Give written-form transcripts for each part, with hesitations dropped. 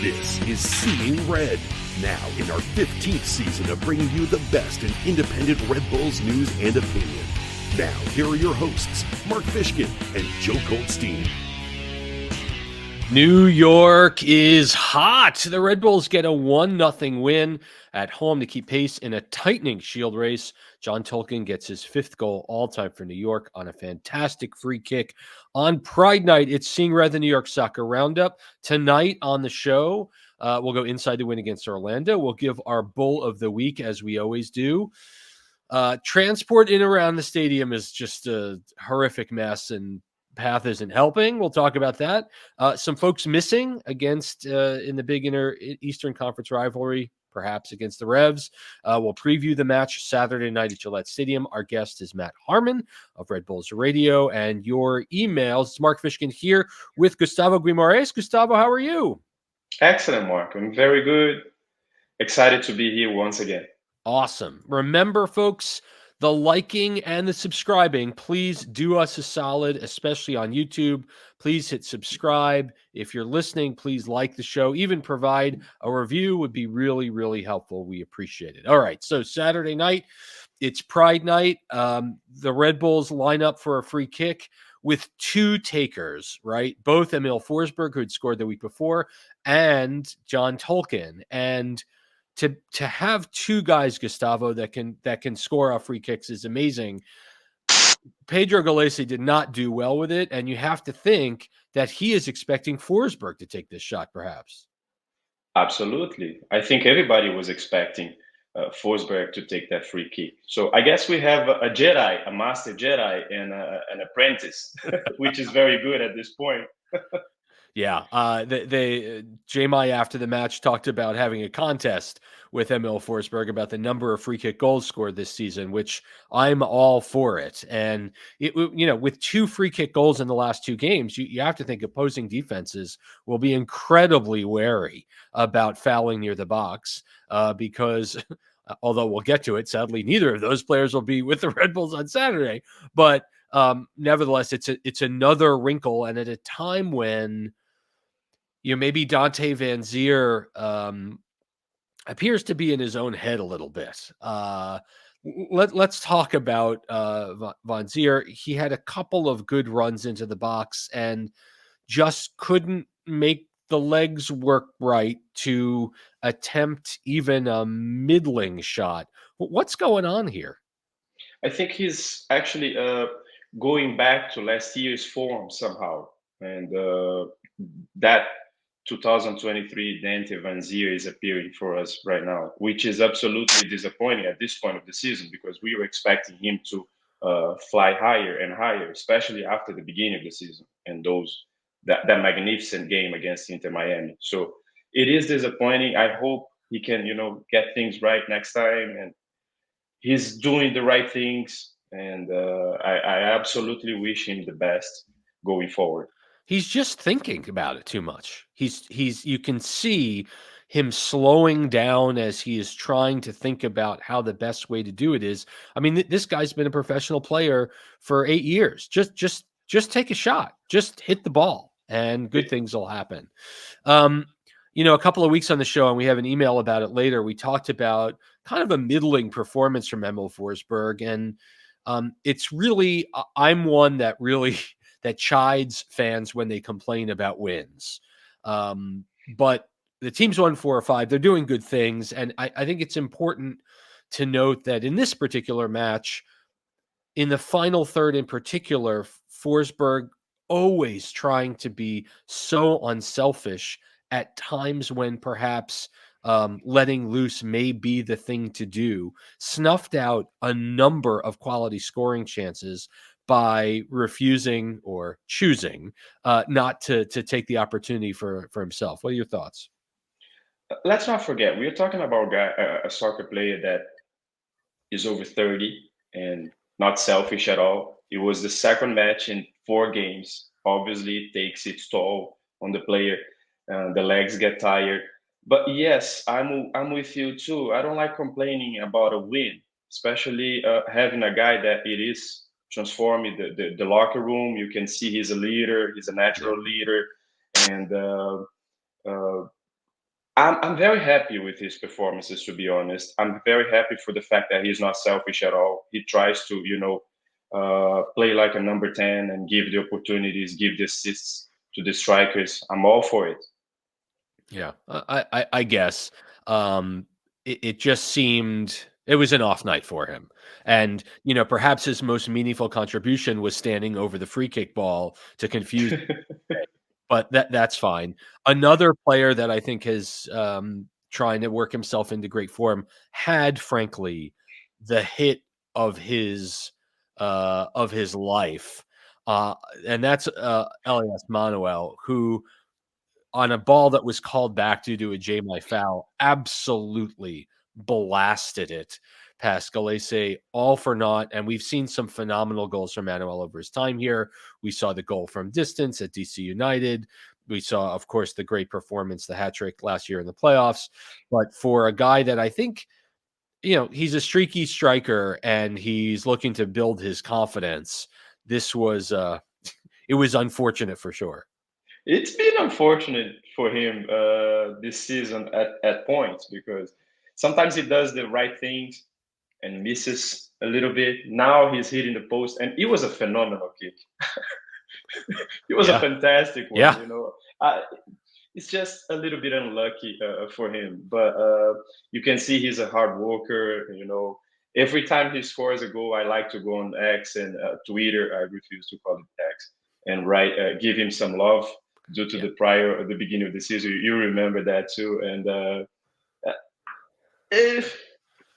This is Seeing Red, now in our 15th season of bringing you the best in independent Red Bulls news and opinion. Now, here are your hosts, Mark Fishkin and Joe Goldstein. New York is hot. The Red Bulls get a 1-0 win at home to keep pace in a tightening Shield race. John Tolkin gets his 5th goal all-time for New York on a fantastic free kick. On Pride Night, it's Seeing Red, the New York Soccer Roundup. Tonight on the show, we'll go inside the win against Orlando. We'll give our Bull of the Week, as we always do. Transport in around the stadium is just a horrific mess, and path isn't helping. We'll talk about that. Some folks missing against in the big Eastern Conference rivalry, perhaps against the Revs. We'll preview the match Saturday night at Gillette Stadium. Our guest is Matt Harmon of Red Bulls Radio, and your emails. It's Mark Fishkin here with Gustavo Guimaraes. Gustavo, how are you? Excellent, Mark. I'm very good. Excited to be here once again. Awesome. Remember, folks, the liking and the subscribing, please do us a solid, especially on YouTube. Please hit subscribe. If you're listening, please like the show. Even provide a review would be really, really helpful. We appreciate it. All right, so Saturday night, it's Pride Night. The Red Bulls line up for a free kick with 2 takers, right? Both Emil Forsberg, who had scored the week before, and John Tolkin. And to have 2 guys, Gustavo, that can score off free kicks is amazing. Pedro Gallese did not do well with it, and you have to think that he is expecting Forsberg to take this shot, perhaps. Absolutely. I think everybody was expecting Forsberg to take that free kick. So I guess we have a Jedi, a master Jedi, and an apprentice, which is very good at this point. Yeah, Jamai after the match talked about having a contest with Emil Forsberg about the number of free kick goals scored this season, which I'm all for it. And with 2 free kick goals in the last 2 games, you have to think opposing defenses will be incredibly wary about fouling near the box because although we'll get to it, sadly, neither of those players will be with the Red Bulls on Saturday. But nevertheless, it's another wrinkle, and at a time when maybe Dante Van Zier appears to be in his own head a little bit. Let's talk about Van Zier. He had a couple of good runs into the box and just couldn't make the legs work right to attempt even a middling shot. What's going on here? I think he's actually going back to last year's form somehow. And that 2023 Dante Van Zier is appearing for us right now, which is absolutely disappointing at this point of the season because we were expecting him to fly higher and higher, especially after the beginning of the season and that magnificent game against Inter Miami. So it is disappointing. I hope he can, get things right next time, and he's doing the right things. And I absolutely wish him the best going forward. He's just thinking about it too much. You can see him slowing down as he is trying to think about how the best way to do it is. I mean, this guy's been a professional player for 8 years. Just take a shot. Just hit the ball, and good things will happen. A couple of weeks on the show, and we have an email about it later, we talked about kind of a middling performance from Emil Forsberg, and it's really, I'm one that really that chides fans when they complain about wins. But the team's won 4 or 5. They're doing good things. And I think it's important to note that in this particular match, in the final third in particular, Forsberg always trying to be so unselfish at times when perhaps letting loose may be the thing to do, snuffed out a number of quality scoring chances by refusing or choosing not to take the opportunity for himself. What are your thoughts? Let's not forget, we're talking about a soccer player that is over 30 and not selfish at all. It was the second match in 4 games. Obviously, it takes its toll on the player. The legs get tired. But yes, I'm with you too. I don't like complaining about a win, especially having a guy that it is transforming the locker room. You can see he's a leader. He's a natural leader. And I'm very happy with his performances, to be honest. I'm very happy for the fact that he's not selfish at all. He tries to, play like a number 10 and give the opportunities, give the assists to the strikers. I'm all for it. Yeah, I guess it just seemed it was an off night for him, and perhaps his most meaningful contribution was standing over the free kick ball to confuse. But that's fine. Another player that I think is, trying to work himself into great form had, frankly, the hit of his life, uh, and that's, Elias Manuel, who on a ball that was called back due to a J-My foul, absolutely blasted it past Galese, all for naught. And we've seen some phenomenal goals from Manuel over his time here. We saw the goal from distance at DC United. We saw, of course, the great performance, the hat trick last year in the playoffs. But for a guy that I think, he's a streaky striker and he's looking to build his confidence, this was, it was unfortunate for sure. It's been unfortunate for him this season at points because sometimes he does the right things and misses a little bit. Now he's hitting the post, and it was a phenomenal kick. It was a Yeah. fantastic one. Yeah. It's just a little bit unlucky for him, but you can see he's a hard worker. Every time he scores a goal, I like to go on X and Twitter. I refuse to call it X and write, give him some love due to Yeah. the beginning of the season. You remember that too, and if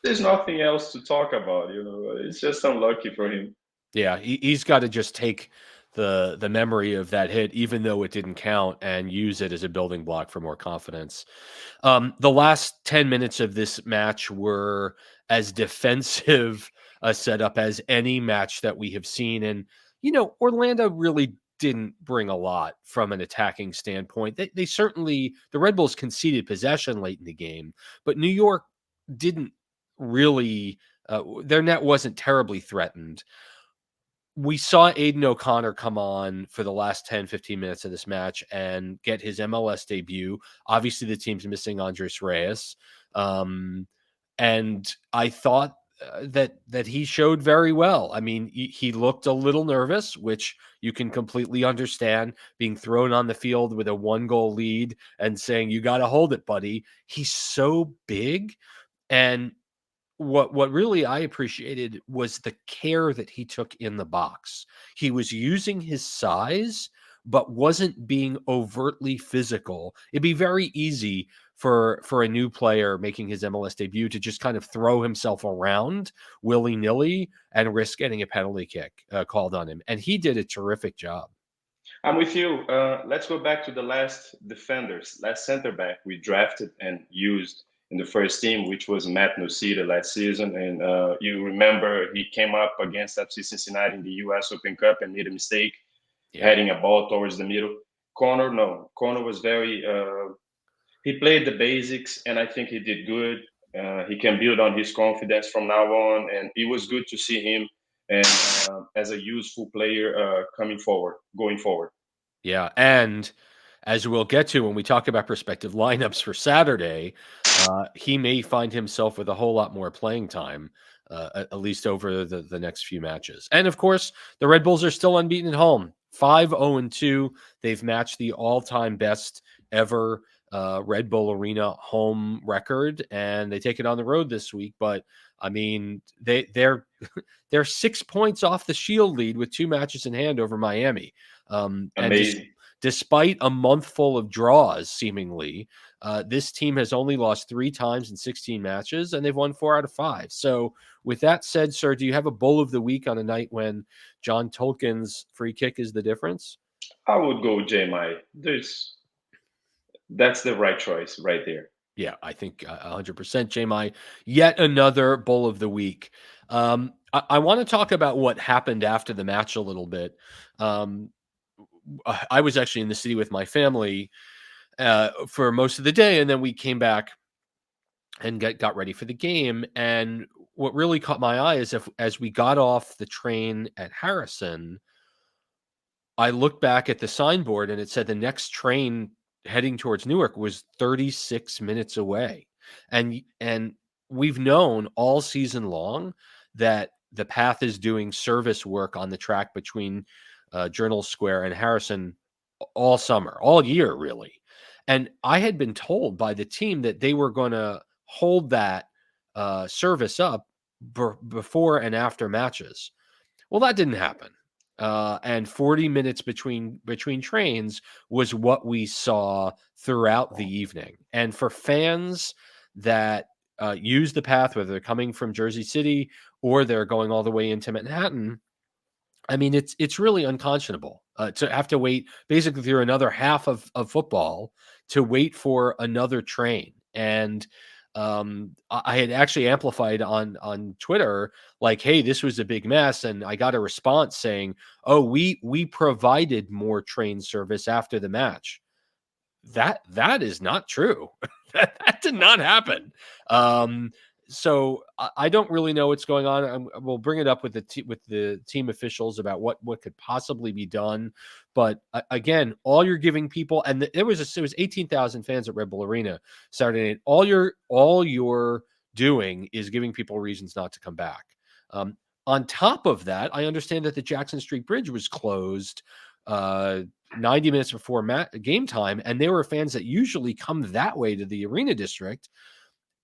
there's nothing else to talk about, it's just unlucky for him. Yeah, he's got to just take the memory of that hit, even though it didn't count, and use it as a building block for more confidence. The last 10 minutes of this match were as defensive a setup as any match that we have seen. And, Orlando really didn't bring a lot from an attacking standpoint. They certainly, the Red Bulls conceded possession late in the game, but New York didn't really, their net wasn't terribly threatened. We saw Aiden O'Connor come on for the last 10, 15 minutes of this match and get his MLS debut. Obviously, the team's missing Andres Reyes. And I thought that he showed very well. I mean, he looked a little nervous, which you can completely understand, being thrown on the field with a 1-goal lead and saying, "You got to hold it, buddy." He's so big. And what really I appreciated was the care that he took in the box. He was using his size, but wasn't being overtly physical. It'd be very easy for a new player making his MLS debut to just kind of throw himself around willy-nilly and risk getting a penalty kick called on him. And he did a terrific job. I'm with you. Let's go back to the last center back we drafted and used in the first team, which was Matt Nocita last season. And you remember he came up against FC Cincinnati in the U.S. Open Cup and made a mistake, heading a ball towards the middle. Connor, no. Connor was he played the basics, and I think he did good. He can build on his confidence from now on, and it was good to see him and as a useful player going forward. Yeah, and as we'll get to when we talk about prospective lineups for Saturday, he may find himself with a whole lot more playing time, at least over the next few matches. And of course, the Red Bulls are still unbeaten at home, 5-0-2. They've matched the all-time best ever Red Bull Arena home record, and they take it on the road this week. But I mean, they're they're 6 points off the Shield lead with 2 matches in hand over Miami. And Amazing. despite a month full of draws, seemingly, this team has only lost 3 times in 16 matches, and they've won 4 out of 5. So, with that said, sir, do you have a bull of the week on a night when John Tolkin's free kick is the difference? I would go J-My. That's the right choice right there. Yeah, I think 100% J-My. Yet another bull of the week. I want to talk about what happened after the match a little bit. I was actually in the city with my family for most of the day, and then we came back and got ready for the game. And what really caught my eye is as we got off the train at Harrison, I looked back at the signboard and it said the next train heading towards Newark was 36 minutes away. And we've known all season long that the path is doing service work on the track between Journal Square and Harrison all summer, all year, really. And I had been told by the team that they were going to hold that service up before and after matches. Well, that didn't happen. And 40 minutes between trains was what we saw throughout the evening. And for fans that use the path, whether they're coming from Jersey City or they're going all the way into Manhattan, I mean, it's really unconscionable to have to wait basically through another half of football to wait for another train. And I had actually amplified on Twitter, like, "Hey, this was a big mess," and I got a response saying, "Oh, we provided more train service after the match." That is not true. That did not happen. So I don't really know what's going on. We'll bring it up with the team officials about what could possibly be done. But again, all you're giving people, and it was 18,000 fans at Red Bull Arena Saturday night. All you're doing is giving people reasons not to come back. On top of that, I understand that the Jackson Street Bridge was closed 90 minutes before game time, and there were fans that usually come that way to the arena district,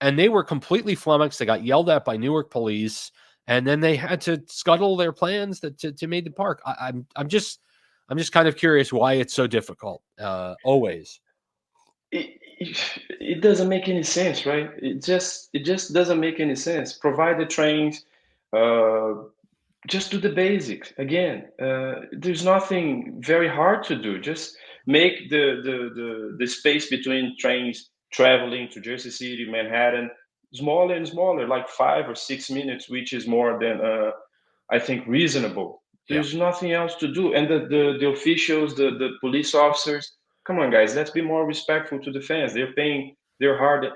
and they were completely flummoxed. They got yelled at by Newark police, and then they had to scuttle their plans to Main Park. I'm just kind of curious why it's so difficult. Always. It doesn't make any sense, right? It just doesn't make any sense. Provide the trains, uh, just do the basics. Again, there's nothing very hard to do. Just make the space between trains traveling to Jersey City, Manhattan, smaller and smaller, like 5 or 6 minutes, which is more than I think reasonable. Yeah. There's nothing else to do. And the officials, the police officers, come on, guys, let's be more respectful to the fans. They're paying their hard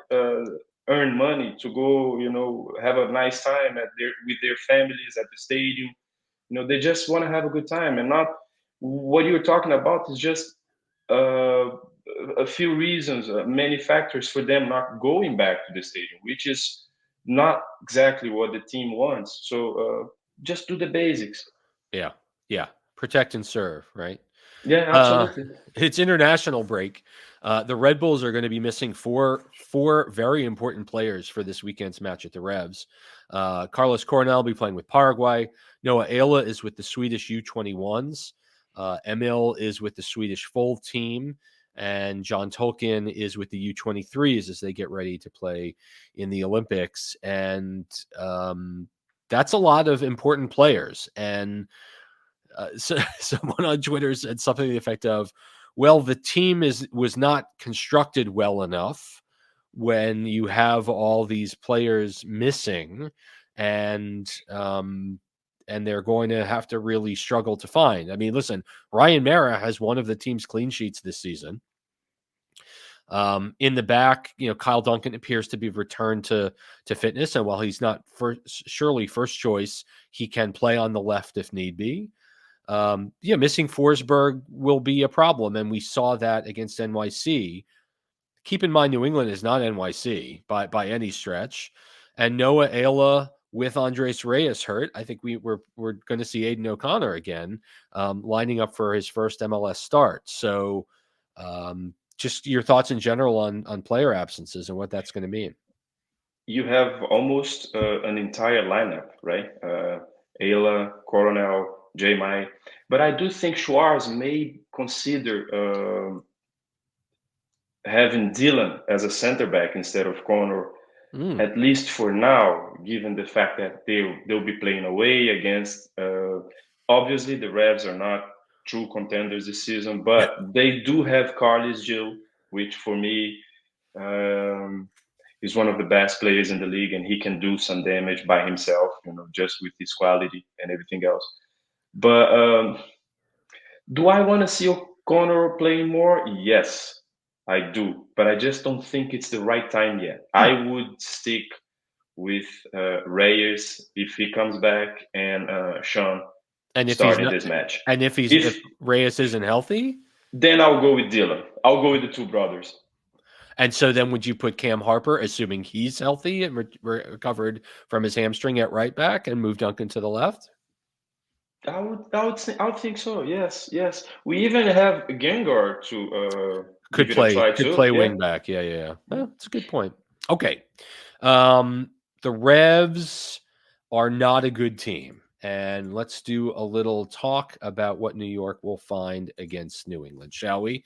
earned money to go, have a nice time with their families at the stadium. They just want to have a good time, and not what you're talking about is just uh, a few reasons, many factors for them not going back to the stadium, which is not exactly what the team wants. So just do the basics. Yeah. Yeah. Protect and serve, right? Yeah, Uh, absolutely. it's international break. The Red Bulls are going to be missing four very important players for this weekend's match at the Revs. Carlos Coronel will be playing with Paraguay. Noah Ayla is with the Swedish U21s. Emil is with the Swedish full team. And John Tolkin is with the U23s as they get ready to play in the Olympics. And that's a lot of important players. And so, someone on Twitter said something to the effect of, "Well, the team was not constructed well enough when you have all these players missing, and they're going to have to really struggle to find." I mean, listen, Ryan Mara has one of the team's clean sheets this season. In the back, Kyle Duncan appears to be returned to fitness, and while he's not surely first choice, he can play on the left if need be. Missing Forsberg will be a problem, and we saw that against NYC. Keep in mind, New England is not NYC by any stretch, and Noah Ayla with Andres Reyes hurt. I think we're going to see Aiden O'Connor again, lining up for his first MLS start. So, just your thoughts in general on player absences and what that's going to mean. You have almost an entire lineup, right? Ayla, Coronel, J. Mai. But I do think Schwarz may consider having Dylan as a center back instead of Connor, at least for now, given the fact that they'll be playing away against. Obviously, the Revs are not true contenders this season, but they do have Carles Gil, which for me is one of the best players in the league, and he can do some damage by himself, just with his quality and everything else. But do I want to see O'Connor playing more? Yes, I do, but I just don't think it's the right time yet. I would stick with Reyes if he comes back, and Sean And if starting this match. if Reyes isn't healthy, Then I'll go with Dylan. I'll go with the two brothers. And so then would you put Cam Harper, assuming he's healthy and recovered from his hamstring at right back, and move Duncan to the left? I would think so. Yes, yes. We even have Gengar to Could give it a try too. play Yeah. wing back. Yeah. That's a good point. Okay. The Revs are not a good team. And let's do a little talk about what New York will find against New England, shall we?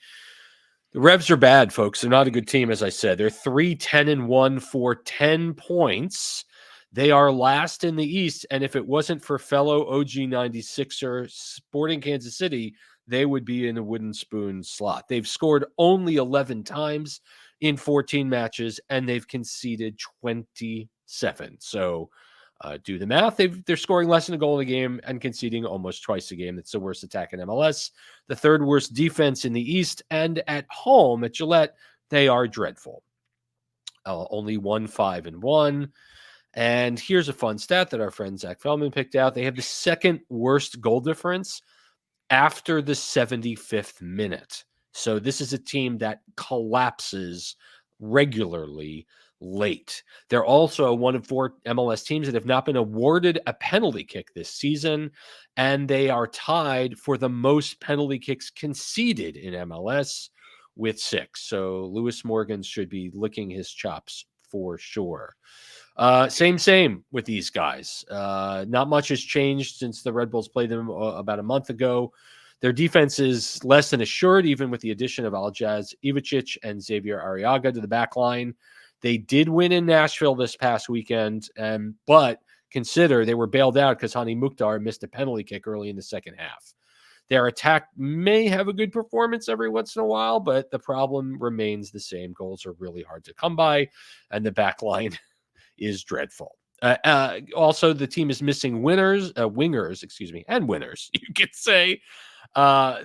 The Revs are bad, folks. They're not a good team, as I said. They're 3-10-1 for 10 points. They are last in the East, and if it wasn't for fellow OG 96er Sporting Kansas City, they would be in a wooden spoon slot. They've scored only 11 times in 14 matches, and they've conceded 27. So do the math. They're scoring less than a goal in a game and conceding almost twice a game. That's the worst attack in MLS, the third worst defense in the East, and at home at Gillette, they are dreadful. Only 1-5-1. And here's a fun stat that our friend Zach Feldman picked out. They have the second worst goal difference after the 75th minute. So this is a team that collapses regularly late. They're also one of 4 MLS teams that have not been awarded a penalty kick this season, and they are tied for the most penalty kicks conceded in MLS with 6. So Lewis Morgan should be licking his chops for sure. Same with these guys. Not much has changed since the Red Bulls played them about a month ago. Their defense is less than assured, even with the addition of Aljaz Ivacic and Xavier Arriaga to the back line. They did win in Nashville this past weekend, but consider they were bailed out because Hani Mukhtar missed a penalty kick early in the second half. Their attack may have a good performance every once in a while, but the problem remains the same. Goals are really hard to come by, and the back line is dreadful. Also, the team is missing wingers, and winners, you could say.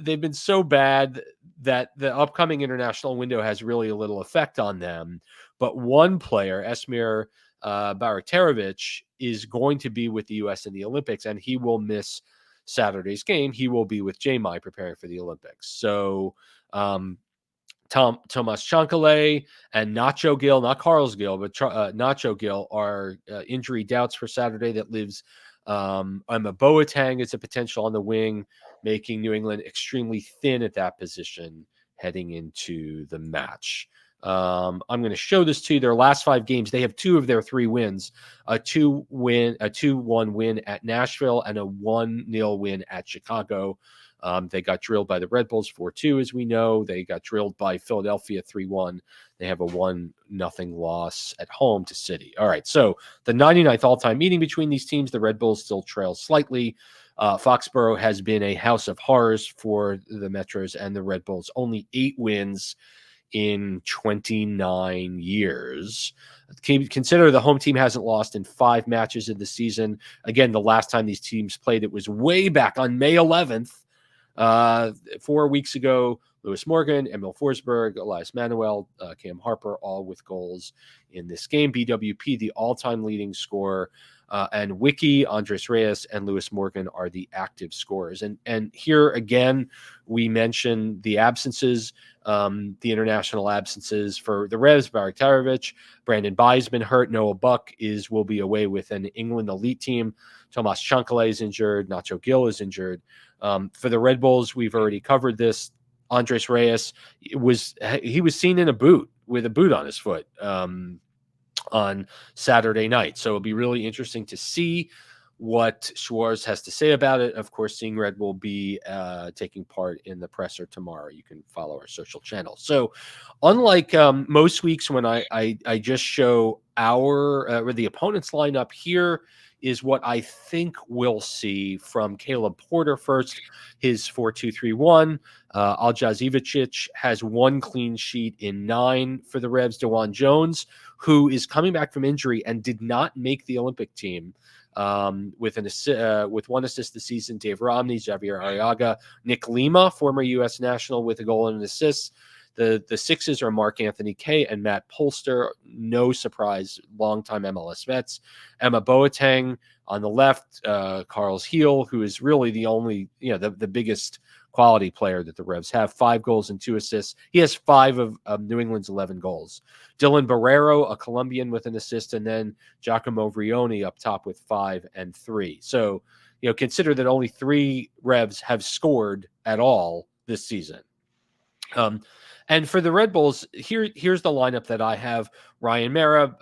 They've been so bad that the upcoming international window has really a little effect on them. But one player, Esmir Baratarevic, is going to be with the U.S. in the Olympics, and he will miss Saturday's game. He will be with JMI preparing for the Olympics. So Tomas Chankale and Nacho Gil, not Carlos Gil, but Nacho Gil are injury doubts for Saturday. That leaves Emma Boateng as a potential on the wing, making New England extremely thin at that position heading into the match. I'm going to show this to you. Their last 5 games, they have 2 of their 3 wins, a 2-1 win at Nashville and a 1-0 win at Chicago. They got drilled by the Red Bulls 4-2, as we know. They got drilled by Philadelphia 3-1. They have a 1-0 loss at home to City. All right, so the 99th all-time meeting between these teams, the Red Bulls still trail slightly. Foxborough has been a house of horrors for the Metros and the Red Bulls. Only 8 wins in 29 years. Consider the home team hasn't lost in 5 matches of the season. Again, the last time these teams played, it was way back on May 11th. 4 weeks ago. Lewis Morgan, Emil Forsberg, Elias Manuel, Cam Harper, all with goals in this game. BWP, the all-time leading scorer, and Wiki, Andres Reyes, and Lewis Morgan are the active scorers. And here again, we mention the absences, the international absences for the Revs. Baratarevic, Brandon Bye's been hurt. Noah Buck will be away with an England elite team. Tomas Chankale is injured. Nacho Gil is injured. For the Red Bulls, we've already covered this. Andres Reyes was seen in a boot with a boot on his foot on Saturday night. So it'll be really interesting to see what Schwartz has to say about it. Of course, Seeing Red will be taking part in the presser tomorrow. You can follow our social channels. So unlike most weeks when I just show or the opponent's lineup, here is what I think we'll see from Caleb Porter first, his 4-2-3-1. Aljaz Ivacic has 1 clean sheet in 9 for the Revs. DeJuan Jones, who is coming back from injury and did not make the Olympic team, with 1 assist this season. Dave Romney, Xavier Arriaga, Nick Lima, former U.S. national, with a goal and an assist. The 6s are Mark Anthony Kay and Matt Polster. No surprise, longtime MLS vets. Emma Boateng on the left, Carl's heel, who is really the only, the biggest quality player that the Revs have. 5 goals and 2 assists. He has 5 of New England's 11 goals. Dylan Barrero, a Colombian, with an assist, and then Giacomo Vrioni up top with 5 and 3. So, consider that only 3 Revs have scored at all this season. And for the Red Bulls, here's the lineup that I have. Ryan Mara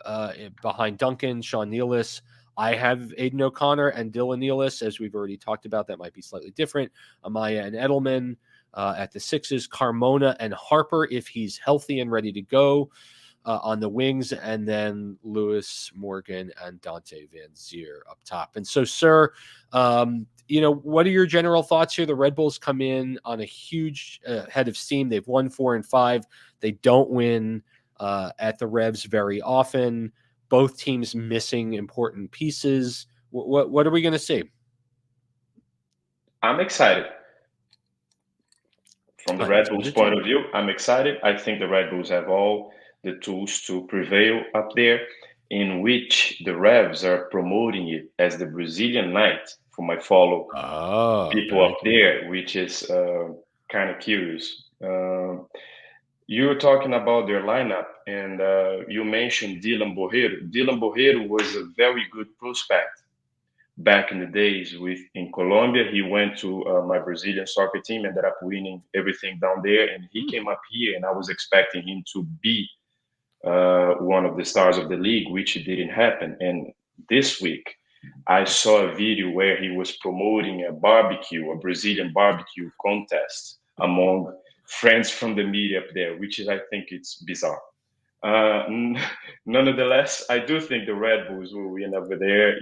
behind Duncan, Sean Nealis. I have Aiden O'Connor and Dylan Nealis, as we've already talked about. That might be slightly different. Amaya and Edelman at the 6s. Carmona and Harper, if he's healthy and ready to go, on the wings. And then Lewis Morgan and Dante Van Zier up top. And so, sir, what are your general thoughts here? The Red Bulls come in on a huge head of steam. They've won 4 and 5. They don't win at the Revs very often. Both teams missing important pieces. What are we going to see? I'm excited. From the Red Bulls' point of view, I'm excited. I think the Red Bulls have all the tools to prevail up there, in which the Revs are promoting it as the Brazilian night for my fellow people up there, which is kind of curious. You were talking about their lineup, and you mentioned Dylan Borrero. Dylan Borrero was a very good prospect back in the days in Colombia. He went to my Brazilian soccer team, ended up winning everything down there, and he came up here, and I was expecting him to be one of the stars of the league, which didn't happen. And this week, I saw a video where he was promoting a Brazilian barbecue contest among friends from the media up there, which is, I think it's bizarre. Nonetheless, I do think the Red Bulls will win over there.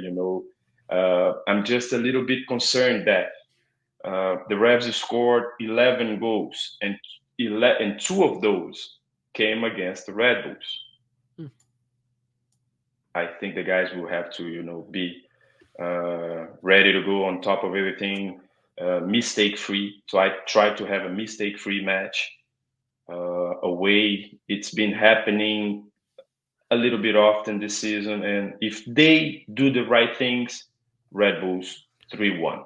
I'm just a little bit concerned that the Revs scored 11 goals, and 2 of those came against the Red Bulls. I think the guys will have to, be ready to go on top of everything, mistake-free. So I try to have a mistake-free match away. It's been happening a little bit often this season, and if they do the right things, Red Bulls 3-1.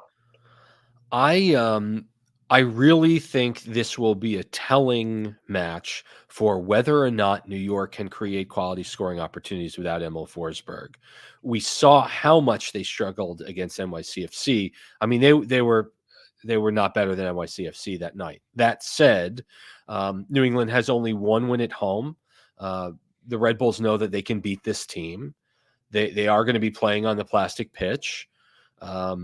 I really think this will be a telling match for whether or not New York can create quality scoring opportunities without Emil Forsberg. We saw how much they struggled against NYCFC. I mean, they were not better than NYCFC that night. That said, New England has only 1 win at home. The Red Bulls know that they can beat this team. They are going to be playing on the plastic pitch. I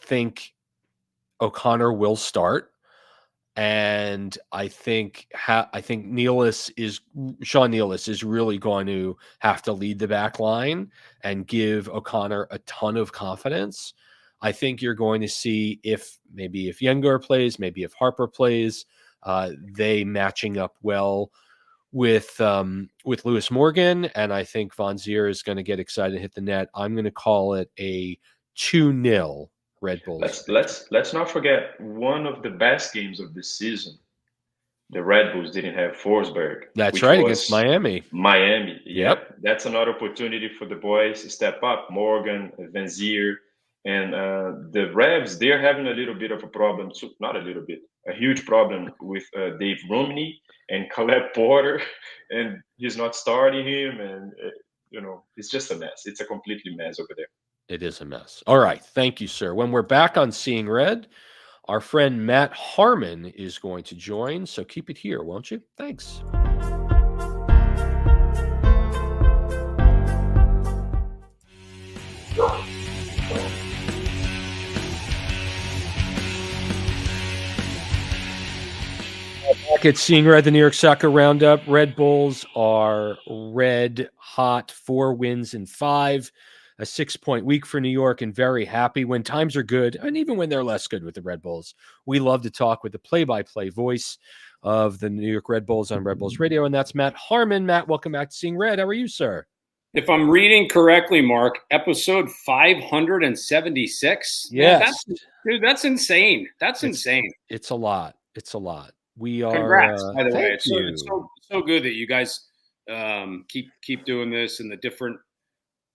think O'Connor will start, and I think Sean Nealis is really going to have to lead the back line and give O'Connor a ton of confidence. I think you're going to see if Yengar plays, maybe if Harper plays, they matching up well with Lewis Morgan, and I think Van Zier is going to get excited and hit the net. I'm going to call it a 2-0 Red Bulls. Let's not forget one of the best games of this season. The Red Bulls didn't have Forsberg. That's right, against Miami. Yep. That's another opportunity for the boys to step up. Morgan, Van Zier, and the Revs, they're having a little bit of a problem. Not a little bit, a huge problem with Dave Rumney and Caleb Porter, and he's not starting him, and it's just a mess. It's a completely mess over there. It is a mess. All right. Thank you, sir. When we're back on Seeing Red, our friend Matt Harmon is going to join. So keep it here, won't you? Thanks. Back at Seeing Red, the New York Soccer Roundup. Red Bulls are red hot, 4 wins in 5. A 6-point week for New York, and very happy when times are good, and even when they're less good with the Red Bulls. We love to talk with the play-by-play voice of the New York Red Bulls on Red Bulls Radio, and that's Matt Harmon. Matt, welcome back to Seeing Red. How are you, sir? If I'm reading correctly, Mark, episode 576. Yes. Man, that's insane. That's insane. It's a lot. We are. Congrats, by the way. It's you. so good that you guys keep doing this, and the different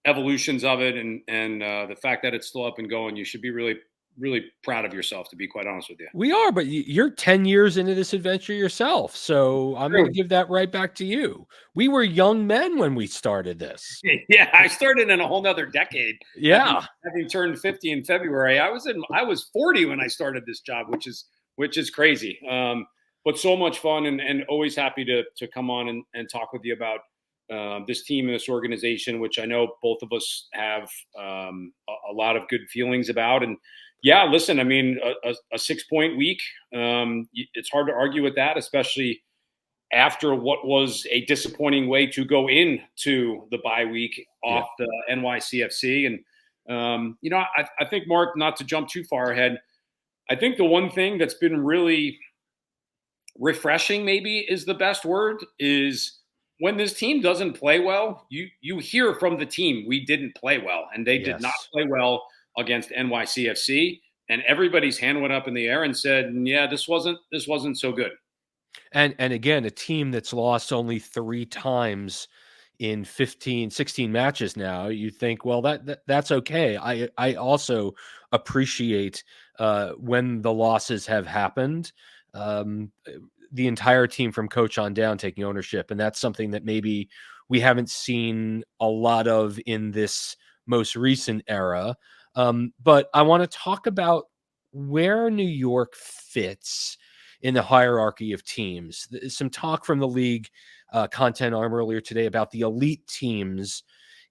evolutions of it, and the fact that it's still up and going. You should be really really proud of yourself, to be quite honest with you. We are, but you're 10 years into this adventure yourself. So I'm going to give that right back to you. We were young men when we started this. Yeah, I started in a whole nother decade. Yeah. Having turned 50 in February, I was 40 when I started this job, which is crazy. But so much fun, and always happy to come on and talk with you about this team and this organization, which I know both of us have a lot of good feelings about. And yeah, listen, I mean, a 6-point week, it's hard to argue with that, especially after what was a disappointing way to go into the bye week off the NYCFC. And, I think, Mark, not to jump too far ahead, I think the one thing that's been really refreshing, maybe is the best word, is when this team doesn't play well, you hear from the team, we didn't play well, and they did not play well against NYCFC, and everybody's hand went up in the air and said, yeah, this wasn't so good. And again, a team that's lost only 3 times in 16 matches now, you think, well, that's okay. I also appreciate when the losses have happened, the entire team from coach on down taking ownership. And that's something that maybe we haven't seen a lot of in this most recent era. But I want to talk about where New York fits in the hierarchy of teams. Some talk from the league content arm earlier today about the elite teams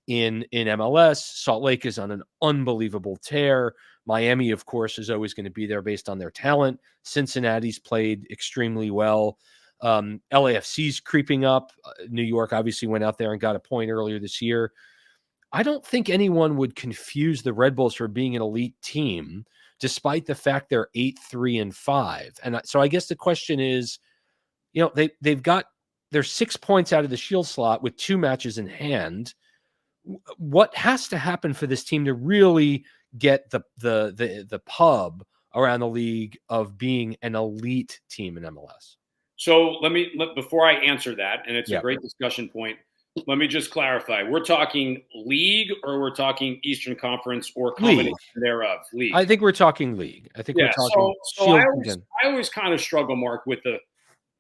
in MLS. Salt Lake is on an unbelievable tear. Miami, of course, is always going to be there based on their talent. Cincinnati's played extremely well. LAFC's creeping up. New York obviously went out there and got a point earlier this year. I don't think anyone would confuse the Red Bulls for being an elite team, despite the fact they're 8-3-5. And so I guess the question is, they're 6 points out of the Shield slot with 2 matches in hand. What has to happen for this team to really get the pub around the league of being an elite team in MLS? So before I answer that, and it's a great discussion point, let me just clarify. We're talking league, or we're talking Eastern Conference, or combination thereof? League. I think we're talking league. I think we're talking Shield. I always kind of struggle, Mark, with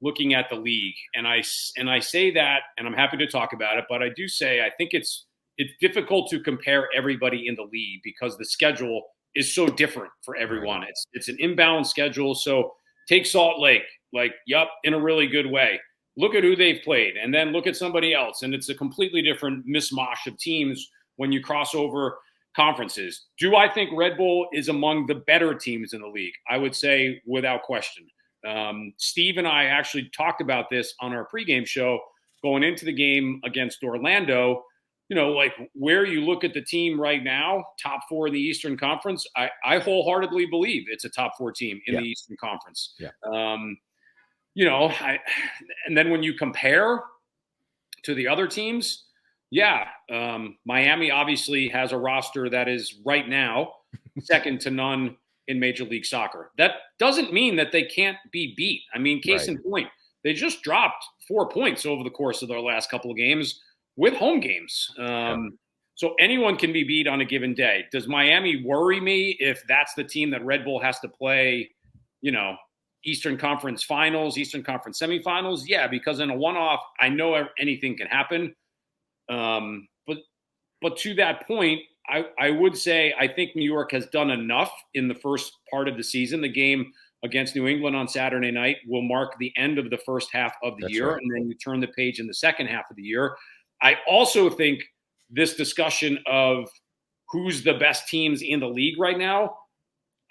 looking at the league. And I say that, and I'm happy to talk about it, but I do say I think it's difficult to compare everybody in the league because the schedule is so different for everyone. It's an imbalanced schedule. So take Salt Lake, in a really good way. Look at who they've played, and then look at somebody else, and it's a completely different mishmash of teams when you cross over conferences. Do I think Red Bull is among the better teams in the league? I would say without question. Steve and I actually talked about this on our pregame show going into the game against Orlando. Where you look at the team right now, top 4 in the Eastern Conference, I wholeheartedly believe it's a top 4 team in the Eastern Conference. Yeah. And then when you compare to the other teams, Miami obviously has a roster that is right now second to none in Major League Soccer. That doesn't mean that they can't be beat. I mean, case in point, they just dropped 4 points over the course of their last couple of games with home games. So anyone can be beat on a given day. Does Miami worry me if that's the team that Red Bull has to play, Eastern Conference finals, Eastern Conference semifinals? Yeah, because in a one-off, I know anything can happen. But to that point, I would say I think New York has done enough in the first part of the season. The game against New England on Saturday night will mark the end of the first half of the year, and then you turn the page in the second half of the year. I also think this discussion of who's the best teams in the league right now,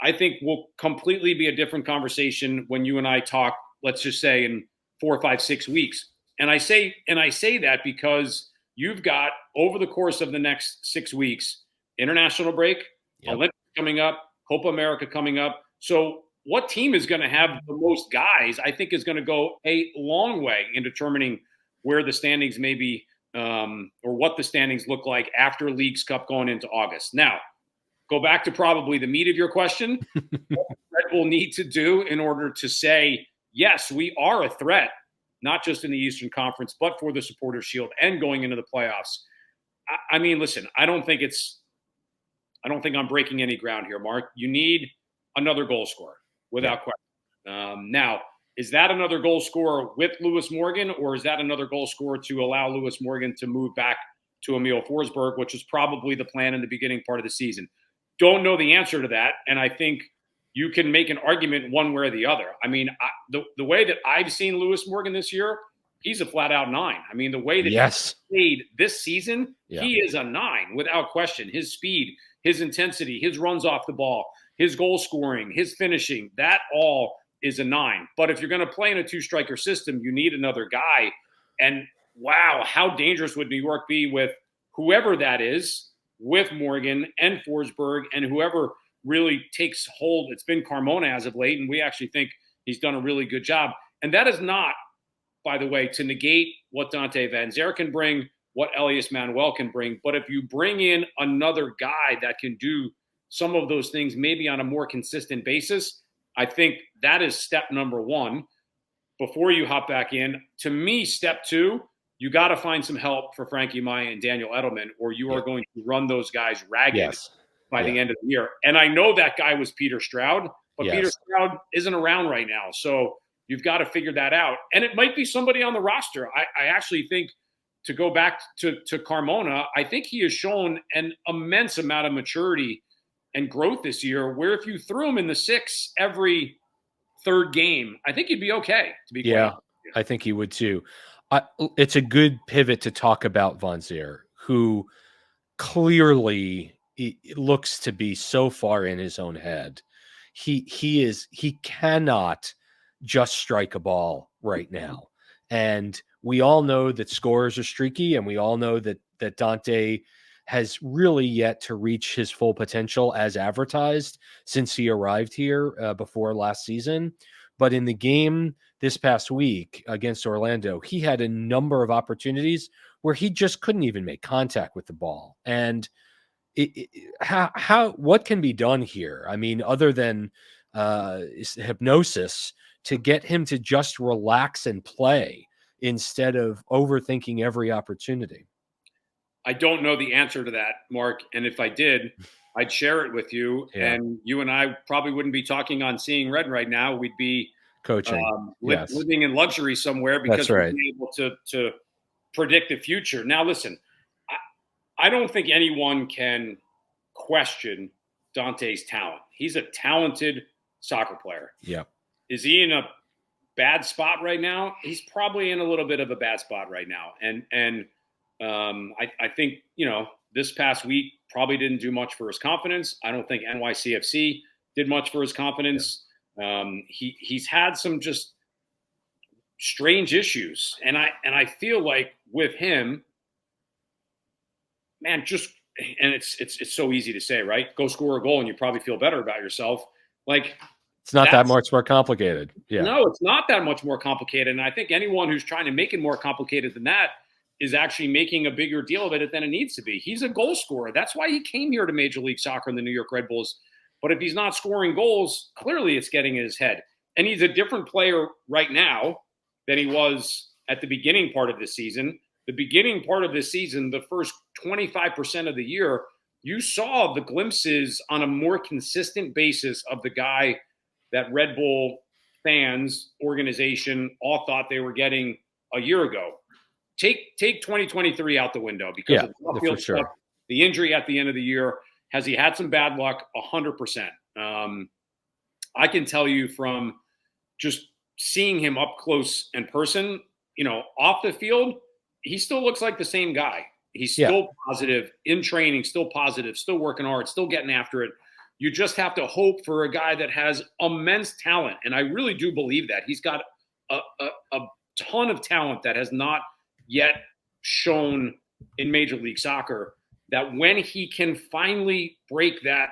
I think will completely be a different conversation when you and I talk, let's just say in 4, 5, 6 weeks. And I say that because you've got, over the course of the next 6 weeks, international break, Olympics coming up, Copa America coming up. So what team is going to have the most guys, I think, is going to go a long way in determining where the standings may be, or what the standings look like after Leagues Cup going into August. Now, go back to probably the meat of your question. What Red Bull need to do in order to say, yes, we are a threat, not just in the Eastern Conference, but for the Supporters' Shield and going into the playoffs. I mean, listen, I don't think I'm breaking any ground here, Mark. You need another goal scorer without question. Now, is that another goal scorer with Lewis Morgan, or is that another goal scorer to allow Lewis Morgan to move back to Emil Forsberg, which was probably the plan in the beginning part of the season? Don't know the answer to that, and I think you can make an argument one way or the other. I mean, the way that I've seen Lewis Morgan this year, he's a flat-out 9. I mean, the way that he played this season, he is a 9 without question. His speed, his intensity, his runs off the ball, his goal scoring, his finishing, that all is a 9. But if you're going to play in a 2-striker system, you need another guy. And wow, how dangerous would New York be with whoever that is, with Morgan and Forsberg and whoever really takes hold. It's been Carmona as of late, and we actually think he's done a really good job. And that is not, by the way, to negate what Dante Van Zier can bring, what Elias Manuel can bring. But if you bring in another guy that can do some of those things maybe on a more consistent basis, I think that is step number 1 before you hop back in. To me, step 2, you got to find some help for Frankie Maya and Daniel Edelman, or you are going to run those guys ragged by the end of the year. And I know that guy was Peter Stroud, but Peter Stroud isn't around right now. So you've got to figure that out. And it might be somebody on the roster. I actually think, to go back to Carmona, I think he has shown an immense amount of maturity and growth this year, where if you threw him in the 6 every 3rd game, I think he'd be okay, to be quite honest. I think he would too. It's a good pivot to talk about Van Zier, who clearly looks to be so far in his own head. He cannot just strike a ball right now. And we all know that scorers are streaky, and we all know that Dante has really yet to reach his full potential as advertised since he arrived here before last season. But in the game this past week against Orlando, he had a number of opportunities where he just couldn't even make contact with the ball. And what can be done here? I mean, other than hypnosis, to get him to just relax and play instead of overthinking every opportunity. I don't know the answer to that, Mark. And if I did, I'd share it with you. Yeah. And you and I probably wouldn't be talking on Seeing Red right now. We'd be coaching, living in luxury somewhere, because we'd be able to predict the future. Now, listen, I don't think anyone can question Dante's talent. He's a talented soccer player. Yeah. Is he in a bad spot right now? He's probably in a little bit of a bad spot right now. And I think, this past week probably didn't do much for his confidence. I don't think NYCFC did much for his confidence. He's had some just strange issues. And I feel like with him, man, and it's so easy to say, right? Go score a goal and you probably feel better about yourself. Like, it's not that much more complicated. Yeah. No, it's not that much more complicated. And I think anyone who's trying to make it more complicated than that is actually making a bigger deal of it than it needs to be. He's a goal scorer. That's why he came here to Major League Soccer and the New York Red Bulls. But if he's not scoring goals, clearly it's getting in his head. And he's a different player right now than he was at the beginning part of the season. The beginning part of the season, the first 25% of the year, you saw the glimpses on a more consistent basis of the guy that Red Bull fans, organization, all thought they were getting a year ago. Take 2023 out the window because of the field stuff, the injury at the end of the year. Has he had some bad luck? 100%. I can tell you from just seeing him up close and person, off the field, he still looks like the same guy. He's still positive in training, still positive, still working hard, still getting after it. You just have to hope for a guy that has immense talent. And I really do believe that. He's got a ton of talent that has not yet shown in Major League Soccer, that when he can finally break that,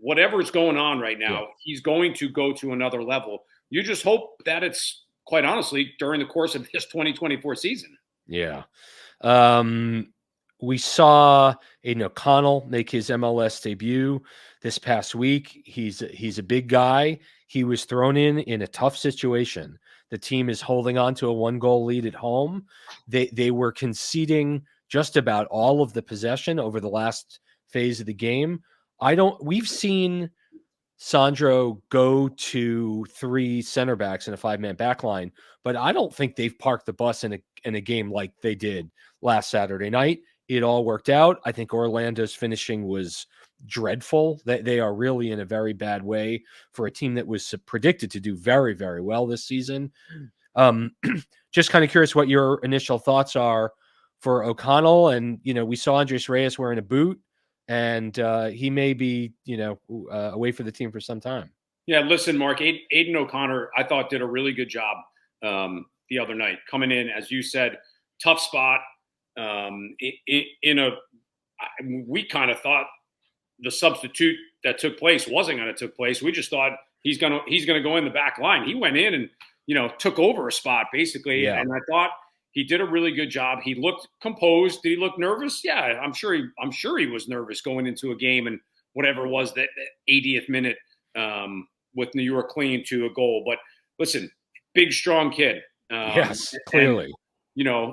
whatever's going on right now, he's going to go to another level. You just hope that it's, quite honestly, during the course of this 2024 season. Yeah. We saw Aiden O'Connell make his MLS debut this past week. He's a big guy. He was thrown in a tough situation. The team is holding on to a 1-goal lead at home. They were conceding just about all of the possession over the last phase of the game. We've seen Sandro go to 3 center backs in a 5-man back line, but I don't think they've parked the bus in a game like they did last Saturday night. It all worked out. I think Orlando's finishing was dreadful. They are really in a very bad way for a team that was predicted to do very, very well this season. Just kind of curious what your initial thoughts are for O'Connell. And, we saw Andres Reyes wearing a boot, and he may be, away for the team for some time. Yeah, listen, Mark, Aiden O'Connor, I thought did a really good job the other night, coming in, as you said, tough spot. We kind of thought the substitute that took place wasn't going to take place. We just thought he's going to go in the back line. He went in and took over a spot basically, and I thought he did a really good job. He looked composed. Did he look nervous? Yeah, I'm sure he was nervous going into a game and whatever it was that 80th minute with New York clinging to a goal. But listen, big strong kid. Yes, clearly. And,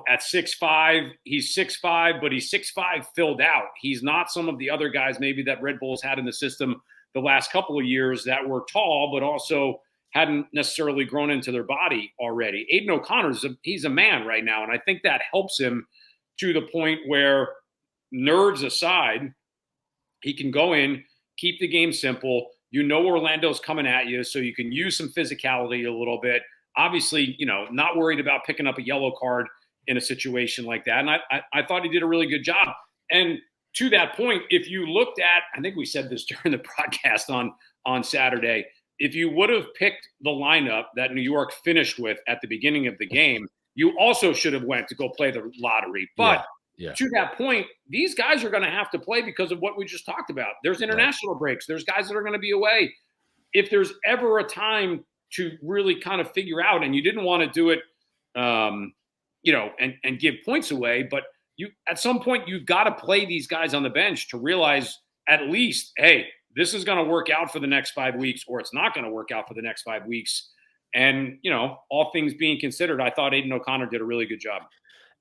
at 6'5", he's 6'5", but he's 6'5" filled out. He's not some of the other guys maybe that Red Bulls had in the system the last couple of years that were tall, but also hadn't necessarily grown into their body already. Aiden O'Connor, he's a man right now, and I think that helps him to the point where, nerves aside, he can go in, keep the game simple. Orlando's coming at you, so you can use some physicality a little bit. Obviously, not worried about picking up a yellow card in a situation like that. And I thought he did a really good job. And to that point, if you looked at, I think we said this during the broadcast on Saturday, if you would have picked the lineup that New York finished with at the beginning of the game, you also should have went to go play the lottery. But to that point, these guys are going to have to play because of what we just talked about. There's international breaks. There's guys that are going to be away. If there's ever a time to really kind of figure out, and you didn't want to do it, and give points away, but at some point you've got to play these guys on the bench to realize at least, hey, this is going to work out for the next 5 weeks, or it's not going to work out for the next 5 weeks. And, all things being considered, I thought Aiden O'Connor did a really good job.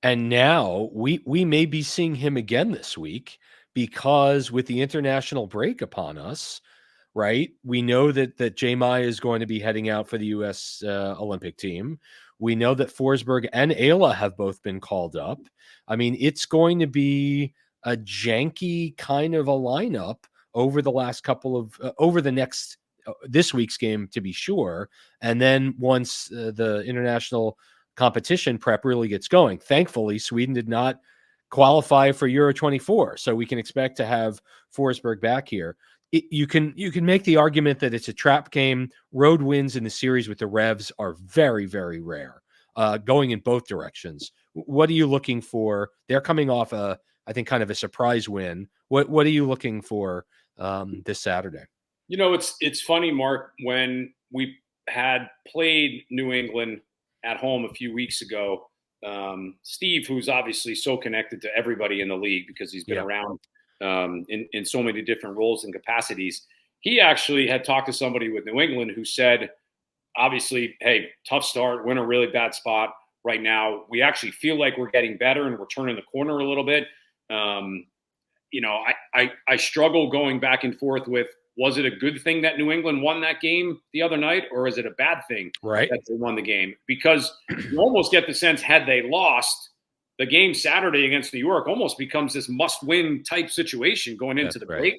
And now we may be seeing him again this week, because with the international break upon us, right, we know that J-Mai is going to be heading out for the U.S. Olympic team. We know that Forsberg and Ayla have both been called up. I mean, it's going to be a janky kind of a lineup over the last couple of over the next this week's game, to be sure. And then once the international competition prep really gets going, thankfully Sweden did not qualify for Euro 24, so we can expect to have Forsberg back here. You can make the argument that it's a trap game. Road wins in the series with the Revs are very, very rare, going in both directions. What are you looking for? They're coming off I think kind of a surprise win. What are you looking for this Saturday? It's funny, Mark, when we had played New England at home a few weeks ago, Steve, who's obviously so connected to everybody in the league because he's been around in so many different roles and capacities, he actually had talked to somebody with New England who said, obviously, hey, tough start, we're in a really bad spot right now. We actually feel like we're getting better and we're turning the corner a little bit. I struggle going back and forth with, was it a good thing that New England won that game the other night, or is it a bad thing that they won the game? Because you almost get the sense, had they lost, the game Saturday against New York almost becomes this must-win type situation going into the break.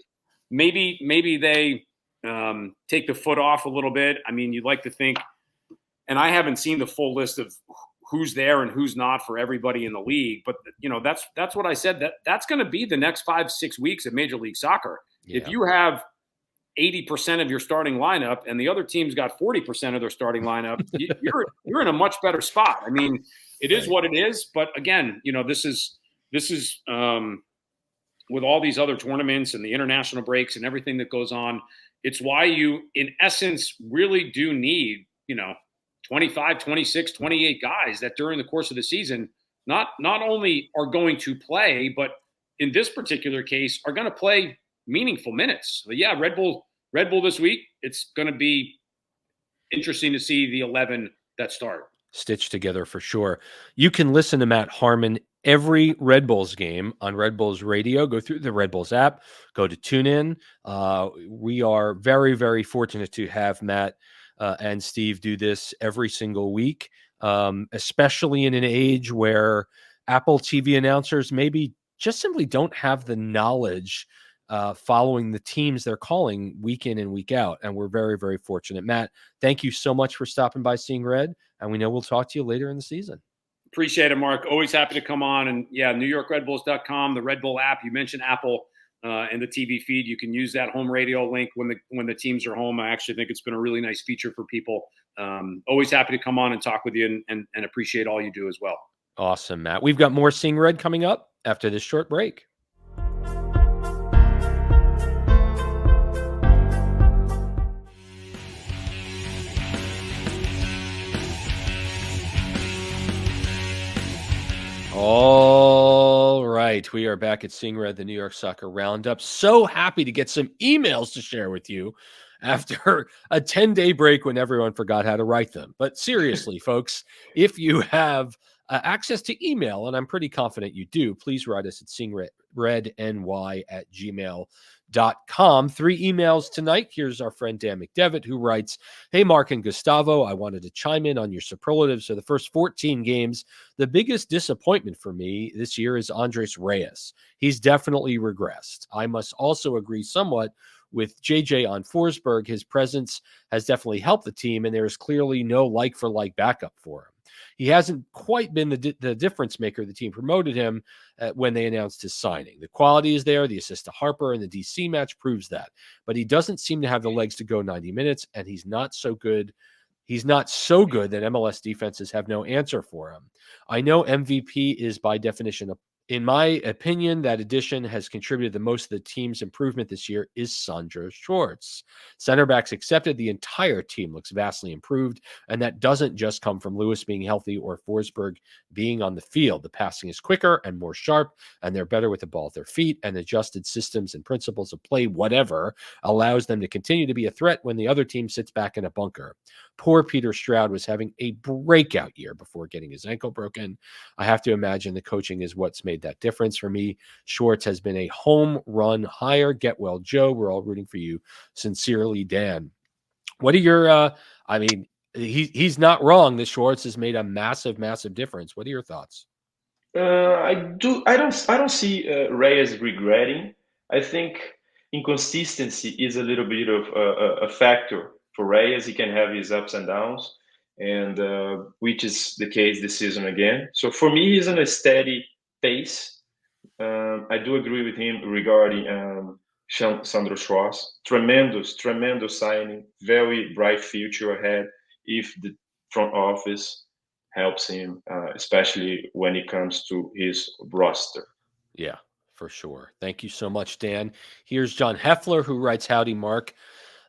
Maybe they take the foot off a little bit. I mean, you'd like to think, and I haven't seen the full list of who's there and who's not for everybody in the league, but that's what I said. That's going to be the next 5-6 weeks of Major League Soccer. Yeah. If you have 80% of your starting lineup and the other team's got 40% of their starting lineup, you're in a much better spot. I mean, it is what it is, but again, this is with all these other tournaments and the international breaks and everything that goes on, it's why you, in essence, really do need, 25, 26, 28 guys that during the course of the season, not only are going to play, but in this particular case, are going to play meaningful minutes. But yeah, Red Bull this week, it's going to be interesting to see the 11 that start. Stitched together for sure. You can listen to Matt Harmon every Red Bulls game on Red Bulls Radio. Go through the Red Bulls app, go to TuneIn. We are very, very fortunate to have Matt and Steve do this every single week, especially in an age where Apple TV announcers maybe just simply don't have the knowledge following the teams they're calling week in and week out. And we're very, very fortunate. Matt, thank you so much for stopping by Seeing Red. And we know we'll talk to you later in the season. Appreciate it, Mark. Always happy to come on. And yeah, NewYorkRedBulls.com, the Red Bull app. You mentioned Apple and the TV feed. You can use that home radio link when the teams are home. I actually think it's been a really nice feature for people. Always happy to come on and talk with you and appreciate all you do as well. Awesome, Matt. We've got more Seeing Red coming up after this short break. All right, we are back at Seeing Red, the New York Soccer Roundup. So happy to get some emails to share with you after a 10-day break when everyone forgot how to write them. But seriously, folks, if you have access to email, and I'm pretty confident you do, please write us at seeingredny@gmail.com. 3 emails tonight. Here's our friend Dan McDevitt, who writes, "Hey, Mark and Gustavo, I wanted to chime in on your superlatives for the first 14 games. The biggest disappointment for me this year is Andres Reyes. He's definitely regressed. I must also agree somewhat with JJ on Forsberg. His presence has definitely helped the team, and there is clearly no like-for-like backup for him. He hasn't quite been the difference maker the team promoted him when they announced his signing. The quality is there. The assist to Harper in the DC match proves that. But he doesn't seem to have the legs to go 90 minutes, and he's not so good. He's not so good that MLS defenses have no answer for him. I know MVP is by definition a in my opinion, that addition has contributed the most of the team's improvement this year is Sandro Schwartz. Center backs accepted, the entire team looks vastly improved, and that doesn't just come from Lewis being healthy or Forsberg being on the field. The passing is quicker and more sharp, and they're better with the ball at their feet, and adjusted systems and principles of play, whatever, allows them to continue to be a threat when the other team sits back in a bunker. Poor Peter Stroud was having a breakout year before getting his ankle broken. I have to imagine the coaching is what's made that difference. For me, Schwartz has been a home run hire. Get well, Joe. We're all rooting for you. Sincerely, Dan. What are your he's not wrong that Schwartz has made a massive, massive difference. What are your thoughts? I don't see Reyes regretting. I think inconsistency is a little bit of a factor for Reyes. He can have his ups and downs, and which is the case this season again. So for me, he's on a steady pace. I do agree with him regarding Sandro Schwartz. Tremendous signing. Very bright future ahead if the front office helps him, especially when it comes to his roster. Yeah, for sure. Thank you so much, Dan. Here's John Heffler, who writes, "Howdy, Mark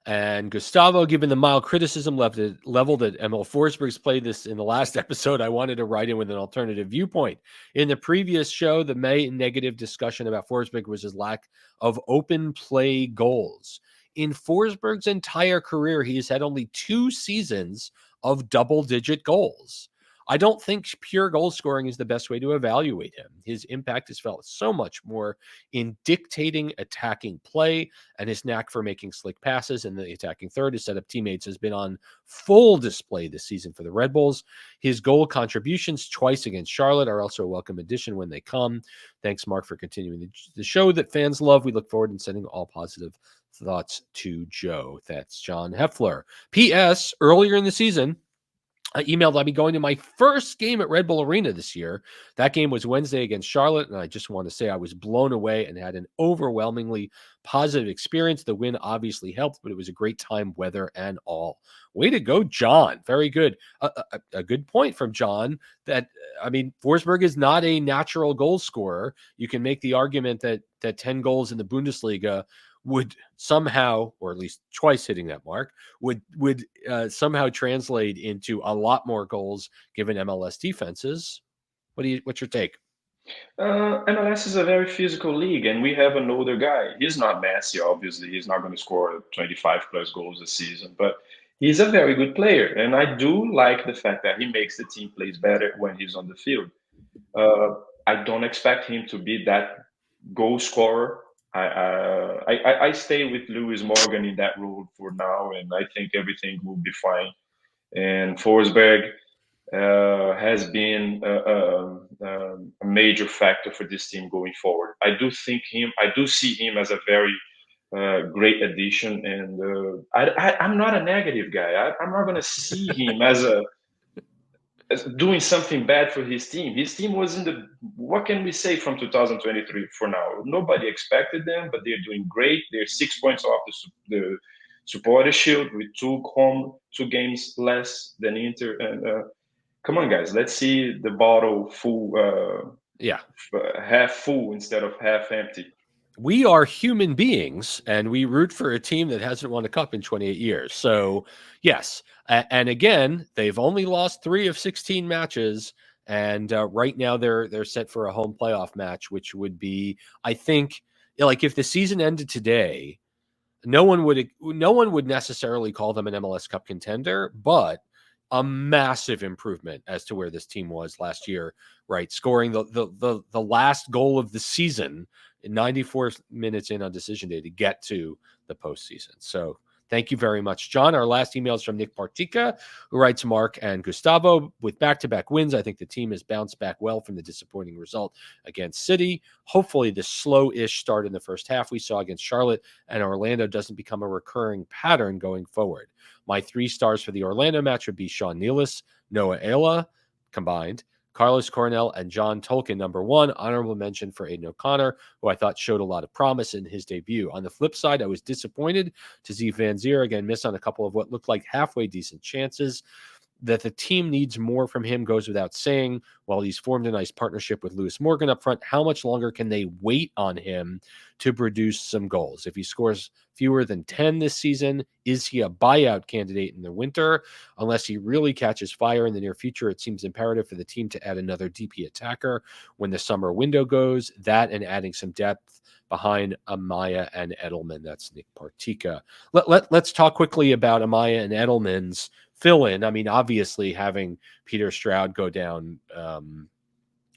and Gustavo. Given the mild criticism leveled at ML Forsberg's play this in the last episode, I wanted to write in with an alternative viewpoint. In the previous show, the main negative discussion about Forsberg was his lack of open play goals. In Forsberg's entire career, he has had only 2 seasons of double-digit goals. I don't think pure goal scoring is the best way to evaluate him. His impact is felt so much more in dictating attacking play, and his knack for making slick passes in the attacking third to set up teammates has been on full display this season for the Red Bulls. His goal contributions twice against Charlotte are also a welcome addition when they come. Thanks, Mark, for continuing the show that fans love. We look forward to sending all positive thoughts to Joe." That's John Heffler. P.S. Earlier in the season, I emailed I'll be going to my first game at Red Bull Arena this year. That game was Wednesday against Charlotte, and I just want to say I was blown away and had an overwhelmingly positive experience. The win obviously helped, but it was a great time, weather and all. Way to go, John. Very good. A good point from John that, Forsberg is not a natural goal scorer. You can make the argument that 10 goals in the Bundesliga would somehow, or at least twice hitting that mark, would somehow translate into a lot more goals given MLS defenses. What's your take? MLS is a very physical league, and we have an older guy. He's not Messi, obviously. He's not going to score 25 plus goals a season, but he's a very good player. And I do like the fact that he makes the team plays better when he's on the field. I don't expect him to be that goal scorer. I stay with Lewis Morgan in that role for now, and I think everything will be fine. And Forsberg has been a major factor for this team going forward. I do see him as a very great addition, and I'm not a negative guy. I'm not going to see him as doing something bad for his team. His team was in the, what can we say from 2023 for now? Nobody expected them, but they're doing great. They're 6 points off the supporter shield with two games less than Inter. And come on, guys, let's see the bottle full. Half full instead of half empty. We are human beings, and we root for a team that hasn't won a cup in 28 years. So, yes. And again, they've only lost 3 of 16 matches, and right now they're set for a home playoff match, which would be, I think, like if the season ended today, no one would necessarily call them an MLS Cup contender, but a massive improvement as to where this team was last year, right? Scoring the last goal of the season in 94 minutes in on decision day to get to the postseason. So thank you very much, John. Our last email is from Nick Partica, who writes, Mark and Gustavo, with back-to-back wins, I think the team has bounced back well from the disappointing result against City. Hopefully the slow-ish start in the first half we saw against Charlotte and Orlando doesn't become a recurring pattern going forward. My 3 stars for the Orlando match would be Sean Nealis, Noah Ayala combined, Carlos Coronel, and John Tolkin, number 1. Honorable mention for Aiden O'Connor, who I thought showed a lot of promise in his debut. On the flip side, I was disappointed to see Van Zier again miss on a couple of what looked like halfway decent chances. That the team needs more from him goes without saying. While he's formed a nice partnership with Lewis Morgan up front, how much longer can they wait on him to produce some goals? If he scores fewer than 10 this season, is he a buyout candidate in the winter? Unless he really catches fire in the near future, it seems imperative for the team to add another DP attacker when the summer window goes. That and adding some depth behind Amaya and Edelman. That's Nick Partica. Let's talk quickly about Amaya and Edelman's fill in. I mean, obviously having Peter Stroud go down,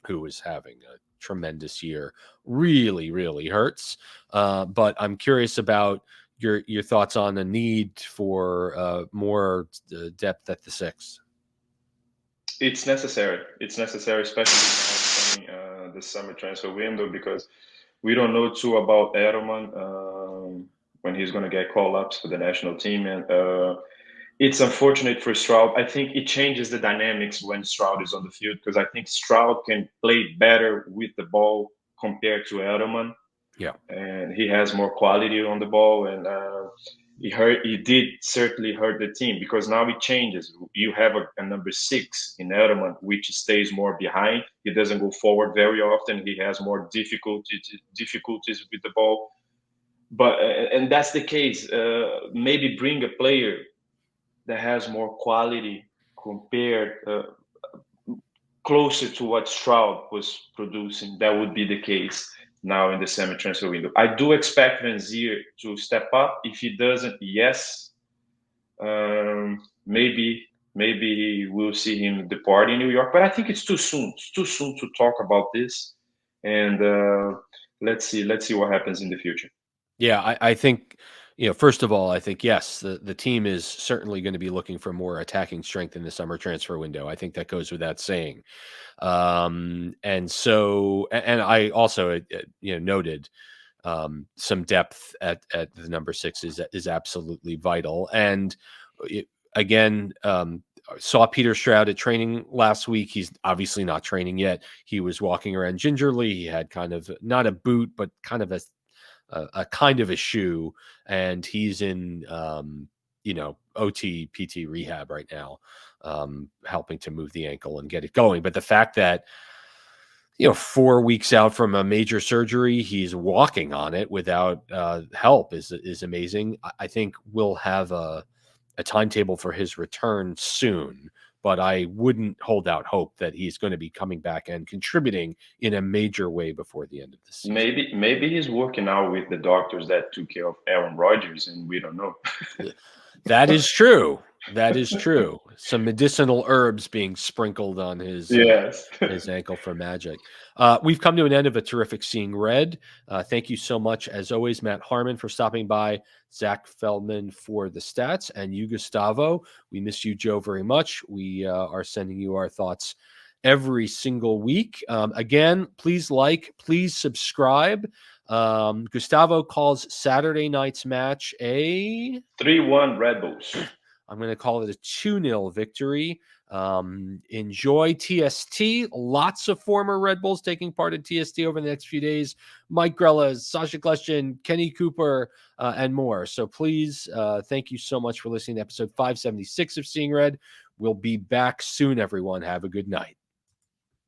who is having a tremendous year, really, really hurts. But I'm curious about your thoughts on the need for more depth at the 6. It's necessary. It's necessary, especially now coming the summer transfer window, because we don't know too about Edelman when he's going to get call ups for the national team, and it's unfortunate for Stroud. I think it changes the dynamics when Stroud is on the field, because I think Stroud can play better with the ball compared to Edelman. Yeah, and he has more quality on the ball, and he did certainly hurt the team, because now it changes. You have a number 6 in Edelman, which stays more behind. He doesn't go forward very often. He has more difficulties with the ball. But and that's the case. Maybe bring a player that has more quality compared closer to what Stroud was producing. That would be the case now in the summer transfer window. I do expect Van Zier to step up. If he doesn't, yes, maybe we'll see him depart in New York. But I think it's too soon. It's too soon to talk about this. And let's see what happens in the future. Yeah, I think, first of all, I think, yes, the team is certainly going to be looking for more attacking strength in the summer transfer window. I think that goes without saying. And so, and I also, noted some depth at the number 6 is absolutely vital. And again, saw Peter Stroud at training last week. He's obviously not training yet. He was walking around gingerly. He had kind of not a boot, but kind of a kind of a shoe, and he's in OT PT rehab right now, helping to move the ankle and get it going. But the fact that 4 weeks out from a major surgery, he's walking on it without help is amazing. I think we'll have a timetable for his return soon, but I wouldn't hold out hope that he's going to be coming back and contributing in a major way before the end of the season. Maybe he's working out with the doctors that took care of Aaron Rodgers, and we don't know. That is true. That is true. Some medicinal herbs being sprinkled on his Yes. his ankle for magic. We've come to an end of a terrific Seeing Red. Thank you so much, as always, Matt Harmon, for stopping by, Zach Feldman for the stats, and you, Gustavo. We miss you, Joe, very much. We are sending you our thoughts every single week. Again, please please subscribe. Gustavo calls Saturday night's match a 3-1 Red Bulls. I'm going to call it a 2-0 victory. Enjoy TST. Lots of former Red Bulls taking part in TST over the next few days. Mike Grella, Sasha Kleshchin, Kenny Cooper, and more. So please, thank you so much for listening to episode 576 of Seeing Red. We'll be back soon, everyone. Have a good night.